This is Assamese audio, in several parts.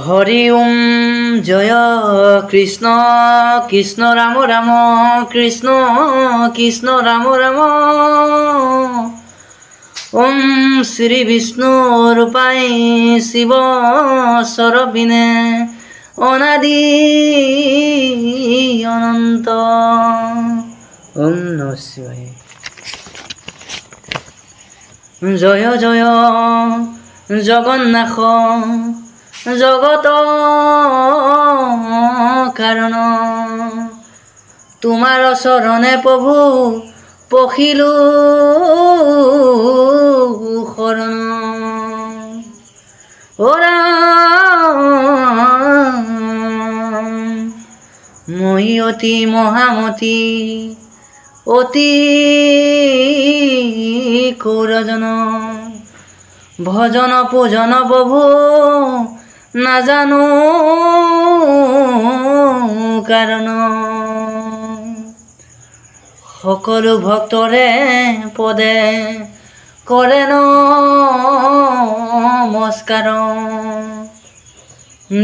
হরি ওম জয় কৃষ্ণ কৃষ্ণ রাম রাম কৃষ্ণ কৃষ্ণ রাম রাম ওম শ্রী বিষ্ণু রূপায় শিব স্বরূপিণে অনাদি অনন্ত। ওম নমঃ শিবায়। জয় জয় জগন্নাথ জগত কারণ, তোমার শরণে প্রভু পখিলু শরণ। ওরা মই অতি মহামতি অতি কৌৰজন, ভজন পূজন প্রভু নাজানো কারণ। সকলো ভক্তরে পদে করে নমস্কার,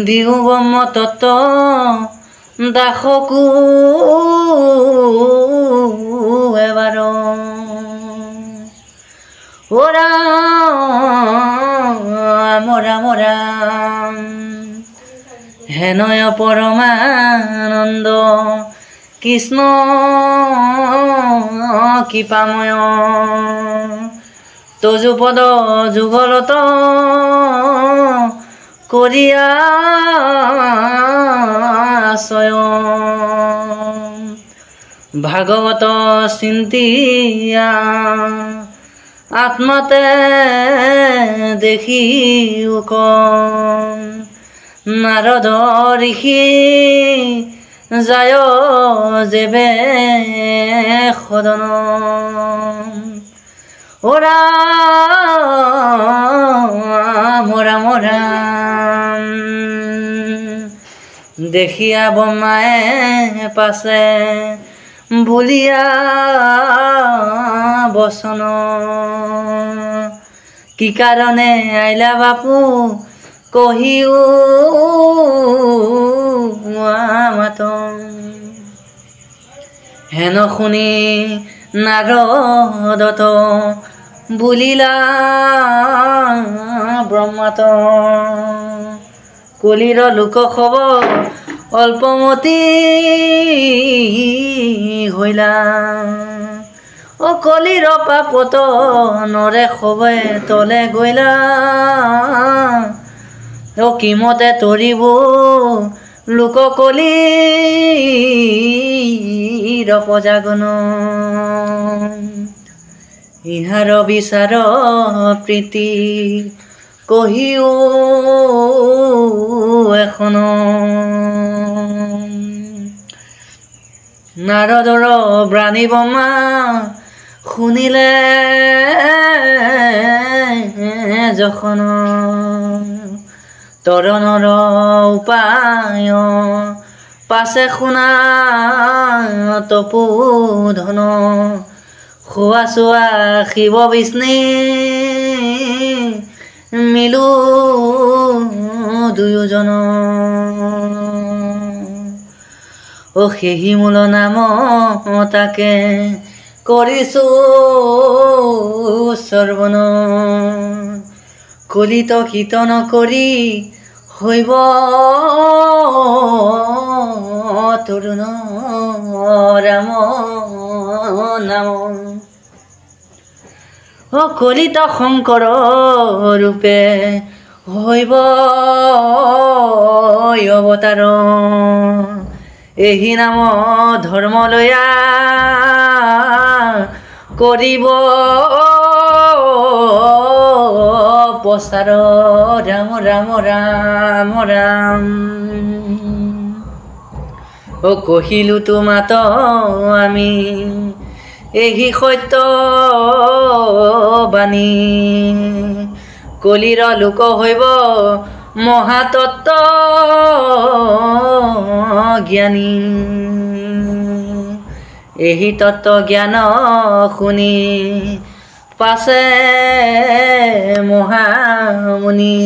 দিও ব্রহ্ম তত্ত্ব দাসকু এবার। ওরা মোরা মোরা হেনয় পরমানন্দ কৃষ্ণ কৃপাময়, তজুপদ যুগলত করিয়া আশ্রয়। ভাগবত চিন্তিয়া আত্মাতে দেখি নারদ ঋষি যায় যেবে সদন। ওরা মোরা মোরা দেখিয়া ব্রহ্মায়ে পাছে বলিয়া বচন। কি কারণে আইলা বাপু কহিও মাত। হেন শুনি নারদত বলিলা ব্রহ্মাত। কলির লোক খবর অল্পমতি হইলা, ও কলির পাপত নরে খবে তলে গইলা। ও কিমতে তরিব লোক কলির পজাগন। ইহার বিচার প্রীতি কহিও এখন। নারদর ব্রাণী ব্রহ্মা শুনিলে যখন, তৰণৰ উপায় পাছে শুনা তপু ধন। খোৱা চোৱা শিৱ বিষ্ণু মিলু দুয়োজন। ও সেহি মূল নাম তাকে কৰিছো সৰ্বন। কলিত কীৰ্তন কৰি হৈব তৰুণ ৰাম নাম। ও কলিত শংকৰ ৰূপে হৈব অৱতাৰ। এই নাম ধৰ্মলয়া কৰিব প্ৰচাৰ। ৰাম ৰাম ৰাম ৰাম। ও কহিলো তোমাত আমি এই সত্য বাণী, কলিৰ লোক হৈব মহাতত্ত্ব জ্ঞানী। এই তত্ত্ব জ্ঞান শুনি পাছে মহামুনি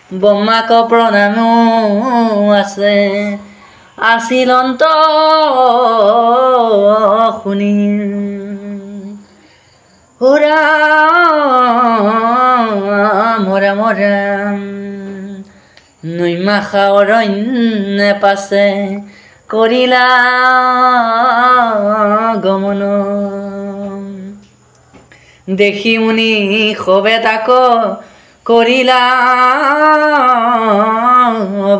ব্ৰহ্মাক প্ৰণামো আছে আছিল অন্ত শুনি ৰাম ৰাম ৰাম নৈমাখা অৰণ্য পাছে কৰিলা গমন দেখি মুনি সবে তাক কৰিলা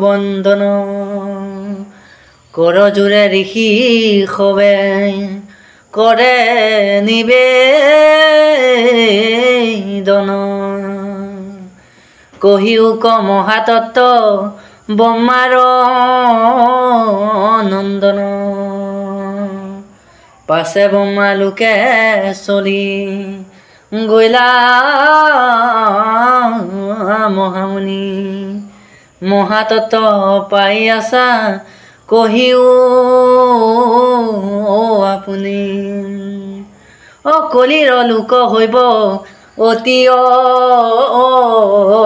বন্দন কৰজোৰে ঋষি সবে কৰে নিবেদন কহিউক মহাতত্ব ব্ৰহ্মাৰ নন্দন পাছে ব্ৰহ্মা লোকে চলি গৈলা মহামুনি মহাতত্ব পাই আছা কহিও আপুনি কলিৰ লোক হৈব অতি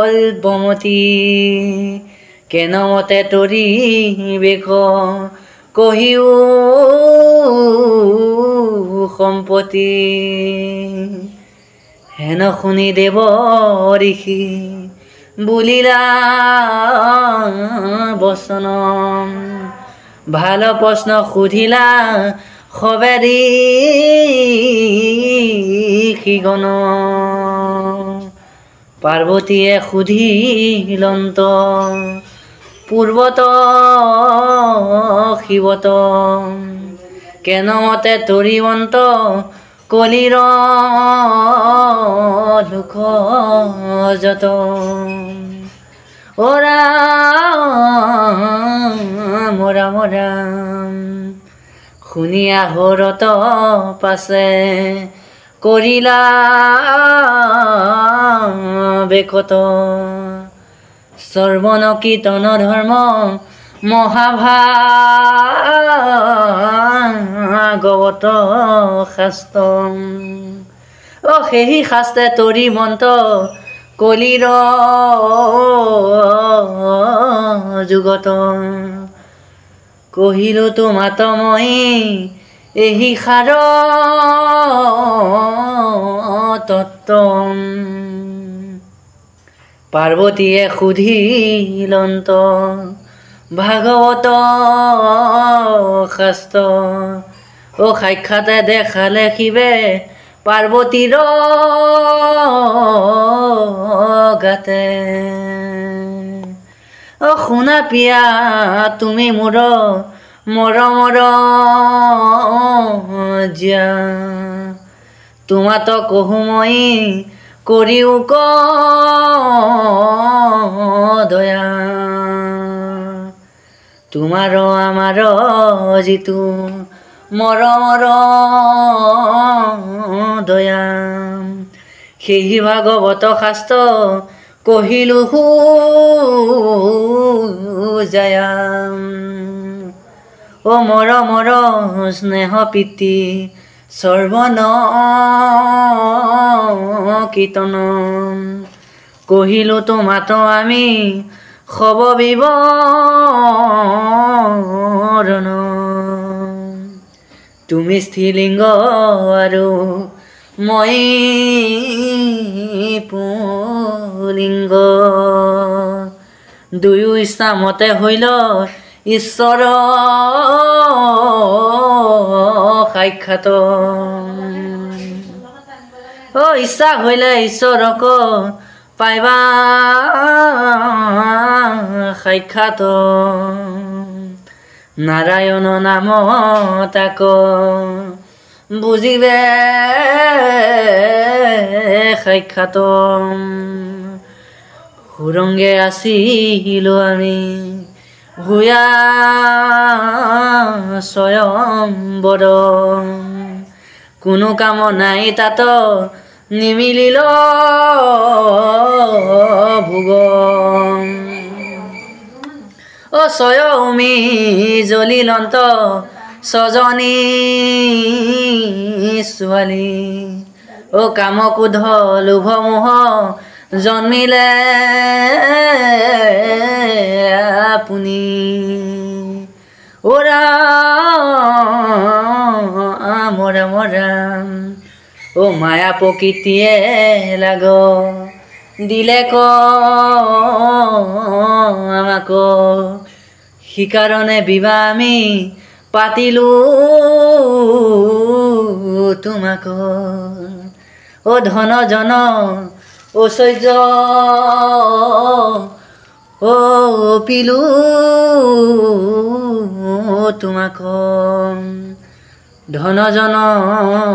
অল্পমতি কেনমতে তৰি বেক কহিও সম্পত্তি হেন শুনি দেৱ ঋষি বুলিলা বচন ভাল প্ৰশ্ন সুধিলা সবে ঋষিগণ পাৰ্বতীয়ে সুধিলন্ত পূৰ্বত শিৱত কেনমতে তৰিবন্ত কলিৰ লোক যত ৰাম ৰাম ৰাম শুনি আহৰত পাছে কৰিলা বেকত শ্ৰৱণ কীৰ্তন ধৰ্ম মহাভাগৱত শাস্ত্ৰ সেই শাস্ত্ৰে তৰিবন্ত কলিৰ যুগত কহিলো তোমাত মই এহি সাৰ তত্ত্ব পাৰ্বতীয়ে সুধিলন্ত ভাগৱত শাস্ত্ৰ সাক্ষাতে দেখালে শিৱে পাৰ্বতীৰ গাতে শুনা পিয়া তুমি মোৰ মৰমৰ জিয়া তোমাত কহো মই কৰিও ক দয়া তোমাৰ আমাৰ যিটো মৰমৰ দয়া সেই ভাগৱত শাস্ত্ৰ কহিলো জয়া মৰমৰ স্নেহ প্ৰীতি শ্ৰৱণ কীৰ্তন কহিলো তোমাত আমি সব বিৱৰণ তুমি স্থিলিংগ আৰু মই পুলিংগ দুয়ো ইচ্ছামতে হইল ঈশ্বৰ সাক্ষাৎ ইচ্ছা হইলে ঈশ্বৰক পাইবা সাক্ষাৎ নাৰায়ণ নাম তাক বুজিবে সাক্ষাৎ সুৰংগে আছিলো আমি ভূয়া স্বয়ম্বৰ কোনো কাম নাই তাত নিমিলিল ভোগ স্বয়মি জ্বলিলন্ত ছজনী ছোৱালী কাম ক্ৰোধ লোভ মোহ জন্মিলে আপুনি ও ৰাম ৰাম ৰাম ও মায়া প্ৰকৃতিয়ে লাগ দিলে ক আমাক সিকাৰণে বিবাহ আমি পাতিলো তোমাক ও ধন জন ঐশ্বৰ্য ও পিলো তোমাক ধন জন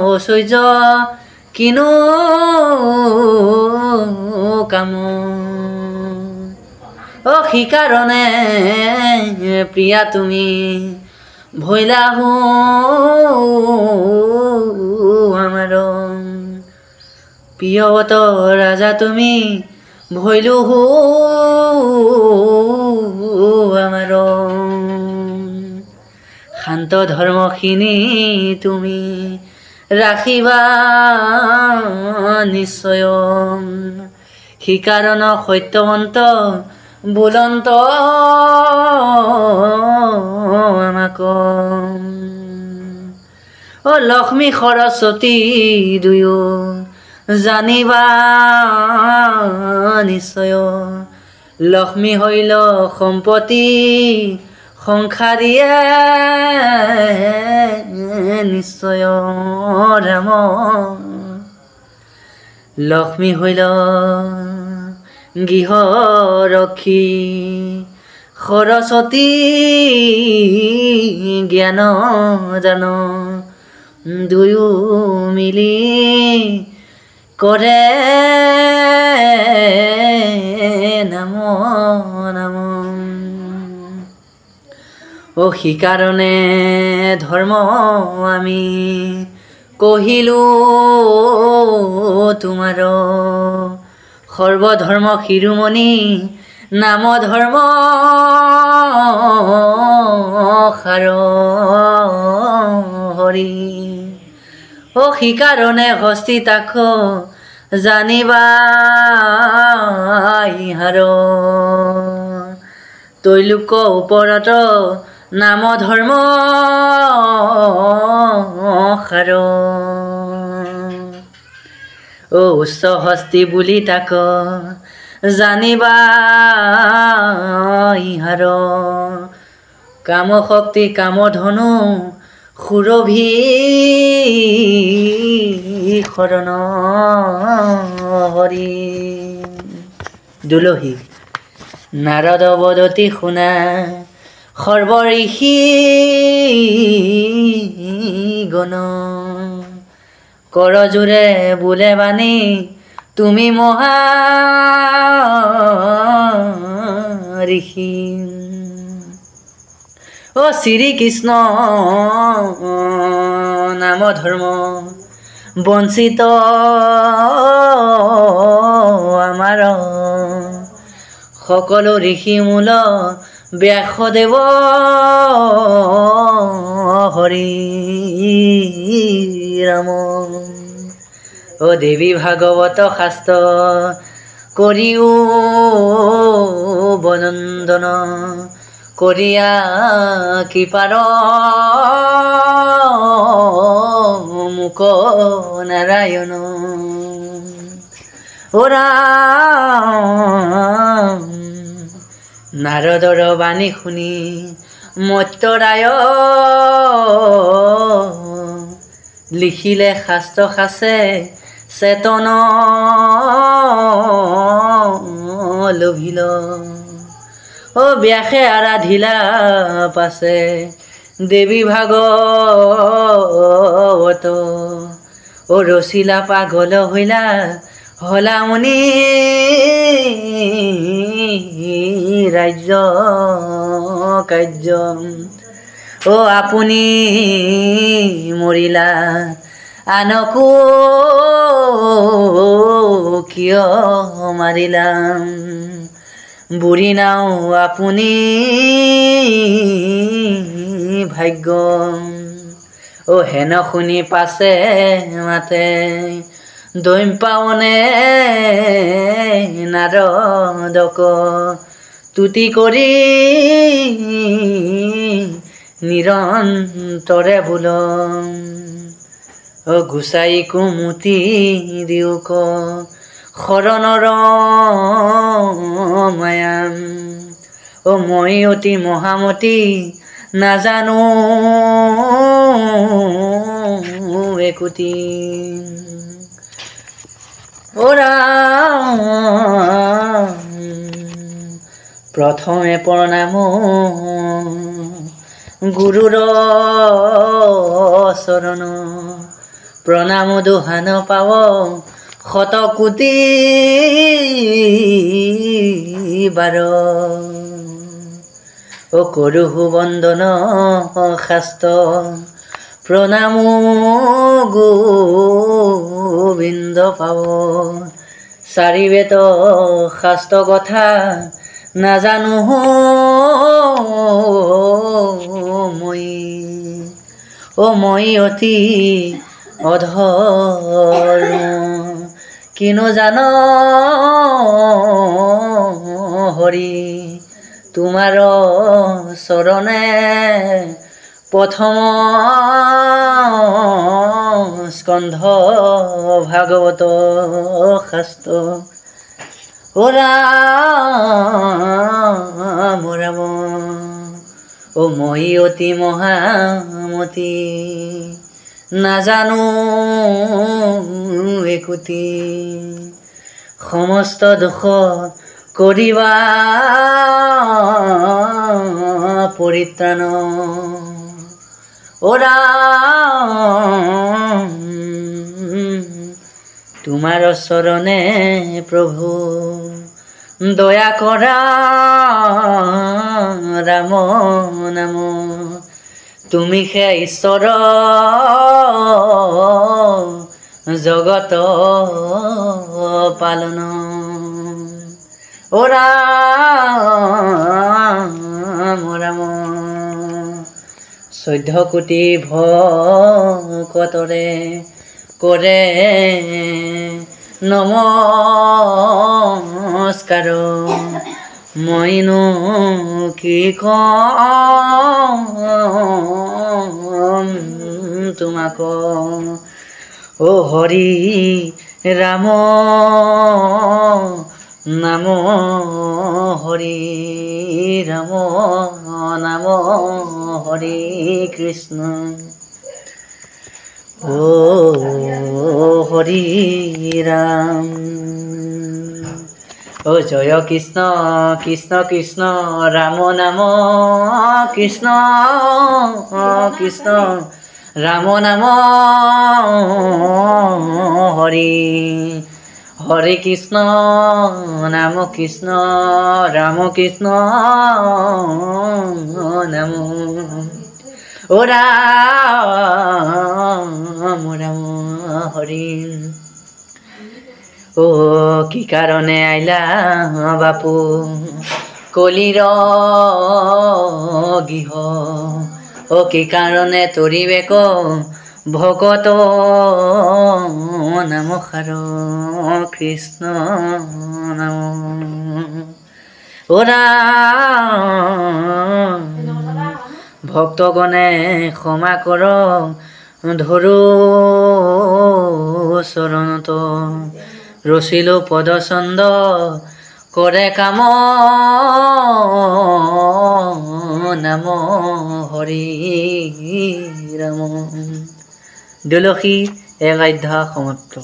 ঐশ্বৰ্য কিনো কাম ও সিকাৰণে প্ৰিয়া তুমি ভৈলা আমাৰ প্ৰিয়ৱত ৰাজা তুমি ভৈলু আমাৰ শান্ত ধৰ্মখিনি তুমি ৰাখিবা নিশ্চয় সিকাৰণ সত্যৱন্ত বুলন্ত আমাক ও লক্ষ্মী সৰস্বতী দুয়ো জানিবা নিশ্চয় লক্ষ্মী হইল সম্পত্তি সংসাৰীয়ে নিশ্চয় ৰাম লক্ষ্মী হইল গৃহৰক্ষী সৰস্বতী জ্ঞান জান দুয়ো মিলি কৰে নাম নাম ও সিকাৰণে ধৰ্ম আমি কহিলো তোমাৰ সৰ্বধৰ্ম শিৰোমণি নাম ধৰ্ম সাৰ হৰি ও সিকাৰণে হস্তি তাক জানিবা ইহাৰ তৈলোক ওপৰত নাম ধৰ্ম সাৰ ও উচ্চ হস্তি বুলি তাক জানিবা ইহাৰ কাম শক্তি কাম ধনু সুৰভি শৰণ হৰি দুলহী নাৰদ বদতি শুনা সৰ্ব ঋষি গণ কৰজোৰে বোলে বাণী তুমি মহা ঋষি ও শ্ৰীকৃষ্ণ নাম ধৰ্ম বঞ্চিত আমাৰ সকলো ঋষি মূল ব্যাসদেৱ হৰি ৰাম ও দেৱী ভাগৱত শাস্ত্ৰ কৰিও বনন্দন কৰিয়া কৃপাৰ মুক নাৰায়ণ ও ৰাম নাৰদৰ বাণী শুনি মত্যৰায় লিখিলে শাস্ত্ৰ সাঁচে চেতন লোভিল ও ব্যাসে আৰাধিলা পাছে দেৱী ভাগৱত ও ৰচিলা পাগল হৈলা হলা মুনি ৰাজ্য কাৰ্য ও আপুনি মৰিলা আনকো কিয় মাৰিলা বুঢ়ী নাও আপুনি ভাগ্য ও হেন শুনি পাছে মাতে দৈম পাৱনে নাৰদক তুতি কৰি নিৰন্তৰে বোল গোসাই কুমুতি দিওক শৰণৰ মায়াম মই অতি মহামতি নাজানো একোটি প্ৰথমে প্ৰণাম গুৰুৰ চৰণ প্ৰণাম দুহান পাৱ শত কোটি বাৰ কৰোহু বন্দন শাস্ত্ৰ প্ৰণাম গোবিন্দ পাৱ চাৰি বেদ শাস্ত্ৰ কথা নাজানো মই অতি অধৰ কিনো জান হৰি তোমাৰ চৰণে প্ৰথম স্কন্ধ ভাগৱত শাস্ত্ৰ ৰাম ৰাম মই অতি মহামতি নাজানো একোটি সমস্ত দুখ কৰিবা পৰিত্ৰাণ ৰাম তোমাৰ চৰণে প্ৰভু দয়া কৰা ৰাম নাম তুমি হে ঈশ্বৰ জগত পালন ৰাম ৰাম 14 কোটি ভকতৰে কৰে নমস্কাৰ মইনো কি কম তোমাক হৰি ৰাম নাম হৰি ৰাম নাম হৰি কৃষ্ণ হৰি ৰাম জয় কৃষ্ণ কৃষ্ণ কৃষ্ণ ৰাম নাম কৃষ্ণ কৃষ্ণ ৰাম নাম হৰি হৰে কৃষ্ণ নাম কৃষ্ণ ৰাম কৃষ্ণ নাম ৰাম ৰাম হৰি কি কাৰণে আইলা বাপু কলিৰ গৃহ কি কাৰণে তৰিবেক ভকত নাম সাৰ কৃষ্ণ নাম ভক্তগণে ক্ষমা কৰ ধৰো চৰণত ৰচিলো পদচন্দ কৰে কাম নাম হৰি ৰাম দুলসী 1 অধ্যায় সমাপ্ত।